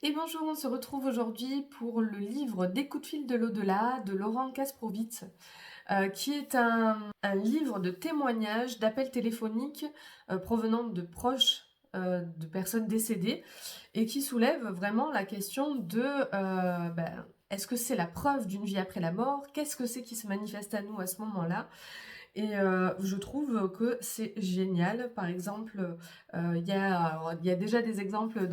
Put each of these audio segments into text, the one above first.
Et bonjour, on se retrouve aujourd'hui pour le livre Des coups de fil de l'au-delà de Laurent Kasprowitz, qui est un livre de témoignages, d'appels téléphoniques provenant de proches de personnes décédées et qui soulève vraiment la question de est-ce que c'est la preuve d'une vie après la mort? Qu'est-ce que c'est qui se manifeste à nous à ce moment-là? Et je trouve que c'est génial. Par exemple, il y a déjà des exemples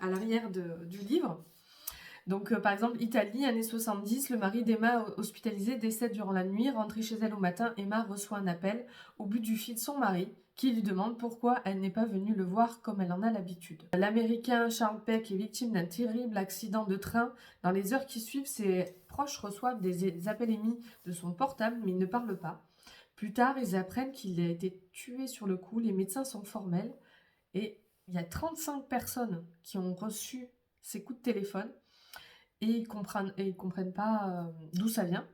à l'arrière du livre. Donc, par exemple, Italie, années 70, le mari d'Emma, hospitalisé, décède durant la nuit. Rentrée chez elle au matin, Emma reçoit un appel au bout du fil de son mari qui lui demande pourquoi elle n'est pas venue le voir comme elle en a l'habitude. L'Américain Charles Peck est victime d'un terrible accident de train. Dans les heures qui suivent, ses proches reçoivent des appels émis de son portable, mais il ne parle pas. Plus tard, ils apprennent qu'il a été tué sur le coup. Les médecins sont formels et il y a 35 personnes qui ont reçu ces coups de téléphone et ils comprennent pas d'où ça vient.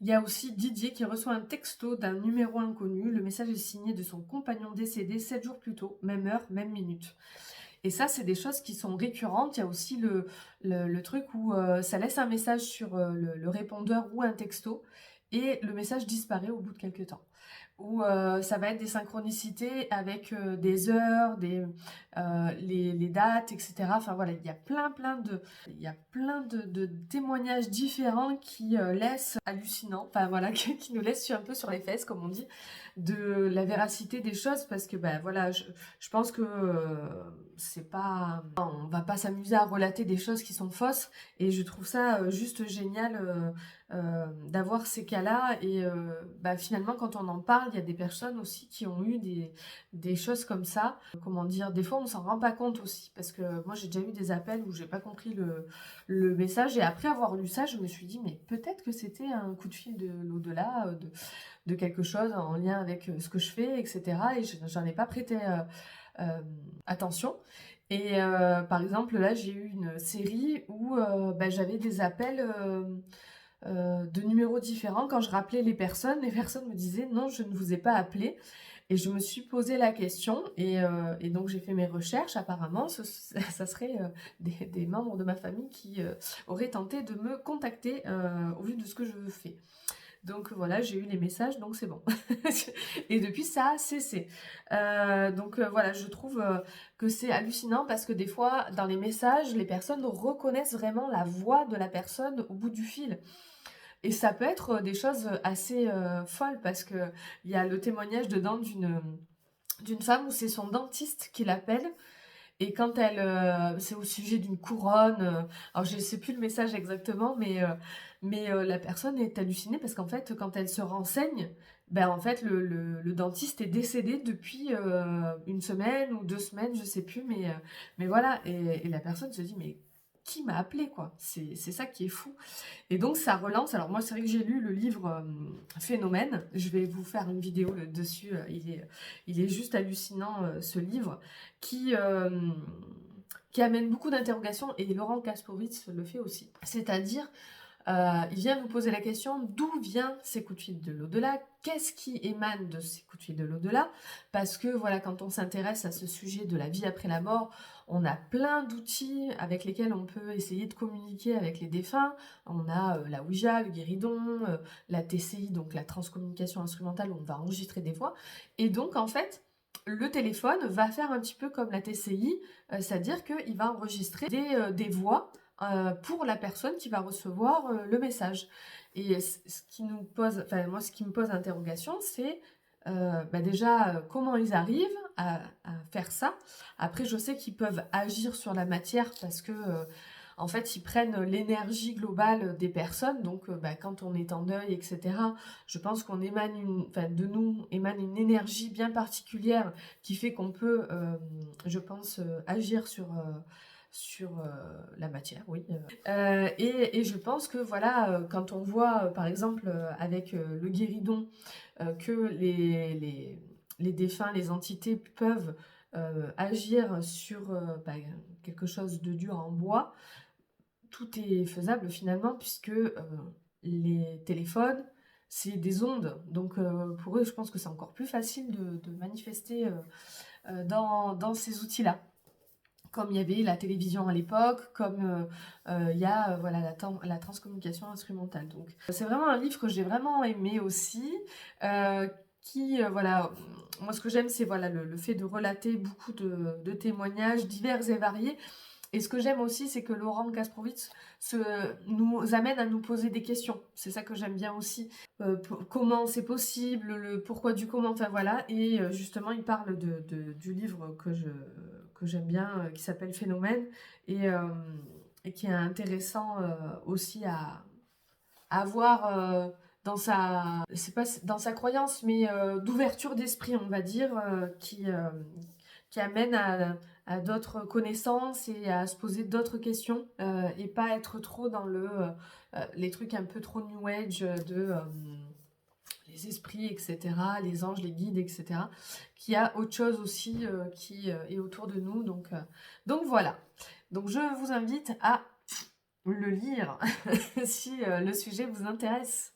Il y a aussi Didier qui reçoit un texto d'un numéro inconnu. Le message est signé de son compagnon décédé 7 jours plus tôt, même heure, même minute. Et ça, c'est des choses qui sont récurrentes. Il y a aussi le truc où ça laisse un message sur le répondeur ou un texto et le message disparaît au bout de quelques temps. Ou ça va être des synchronicités avec des heures, les dates, etc. Enfin voilà, il y a plein de témoignages différents qui laissent hallucinants, enfin voilà, qui nous laissent un peu sur les fesses, comme on dit, de la véracité des choses, parce que ben voilà, je pense que c'est pas, on va pas s'amuser à relater des choses qui sont fausses, et je trouve ça juste génial d'avoir ces cas-là, et bah, finalement quand on en parle, il y a des personnes aussi qui ont eu des choses comme ça, comment dire, des fois on s'en rend pas compte aussi, parce que moi j'ai déjà eu des appels où j'ai pas compris le message, et après avoir lu ça, je me suis dit mais peut-être que c'était un coup de fil de l'au-delà, de quelque chose en lien avec ce que je fais, etc. Et j'en ai pas prêté attention. Et par exemple, là, j'ai eu une série où bah, j'avais des appels de numéros différents. Quand je rappelais les personnes me disaient non, je ne vous ai pas appelé. Et je me suis posé la question et donc j'ai fait mes recherches. Apparemment, ça serait des membres de ma famille qui auraient tenté de me contacter au vu de ce que je fais. Donc voilà, j'ai eu les messages, donc c'est bon. Et depuis, ça a cessé. Donc voilà, je trouve que c'est hallucinant parce que des fois, dans les messages, les personnes reconnaissent vraiment la voix de la personne au bout du fil. Et ça peut être des choses assez folles parce que il y a le témoignage dedans d'une femme où c'est son dentiste qui l'appelle et quand elle, c'est au sujet d'une couronne, alors je sais plus le message exactement, mais la personne est hallucinée parce qu'en fait, quand elle se renseigne, ben en fait, le dentiste est décédé depuis une semaine ou 2 semaines, je sais plus, mais voilà, et la personne se dit, mais qui m'a appelé quoi? C'est ça qui est fou. Et donc ça relance. Alors moi c'est vrai que j'ai lu le livre Phénomène. Je vais vous faire une vidéo dessus. Il est juste hallucinant ce livre qui euh, qui amène beaucoup d'interrogations et Laurent Kasprowitz le fait aussi. C'est-à-dire il vient nous poser la question d'où viennent ces coups de fil de l'au-delà, qu'est-ce qui émane de ces coups de fil de l'au-delà, parce que voilà, quand on s'intéresse à ce sujet de la vie après la mort, on a plein d'outils avec lesquels on peut essayer de communiquer avec les défunts. On a la Ouija, le guéridon, la TCI, donc la transcommunication instrumentale, où on va enregistrer des voix. Et donc en fait, le téléphone va faire un petit peu comme la TCI, c'est-à-dire qu'il va enregistrer des voix pour la personne qui va recevoir le message. Et ce qui nous pose, enfin moi ce qui me pose interrogation, c'est bah déjà comment ils arrivent à faire ça. Après je sais qu'ils peuvent agir sur la matière parce que en fait ils prennent l'énergie globale des personnes. Donc bah, quand on est en deuil, etc. Je pense qu'on émane enfin de nous émane une énergie bien particulière qui fait qu'on peut, je pense, agir sur la matière, oui. Et je pense que voilà, quand on voit par exemple avec le guéridon que les défunts, les entités peuvent agir sur bah, quelque chose de dur en bois, tout est faisable finalement puisque les téléphones, c'est des ondes. Donc pour eux, je pense que c'est encore plus facile de manifester dans ces outils-là comme il y avait la télévision à l'époque, comme il y a voilà, la transcommunication instrumentale. Donc c'est vraiment un livre que j'ai vraiment aimé aussi, voilà, moi ce que j'aime c'est voilà, le fait de relater beaucoup de témoignages divers et variés. Et ce que j'aime aussi, c'est que Laurent Kasprowitz nous amène à nous poser des questions. C'est ça que j'aime bien aussi. Comment c'est possible, le pourquoi du comment, enfin voilà. Et justement, il parle du livre que j'aime bien, qui s'appelle Phénomène, et qui est intéressant aussi à voir c'est pas dans sa croyance, mais d'ouverture d'esprit, on va dire, qui amène à d'autres connaissances et à se poser d'autres questions, et pas être trop dans les trucs un peu trop new age les esprits, etc., les anges, les guides, etc., qu'il y a autre chose aussi qui est autour de nous. Donc voilà. Donc je vous invite à le lire si le sujet vous intéresse.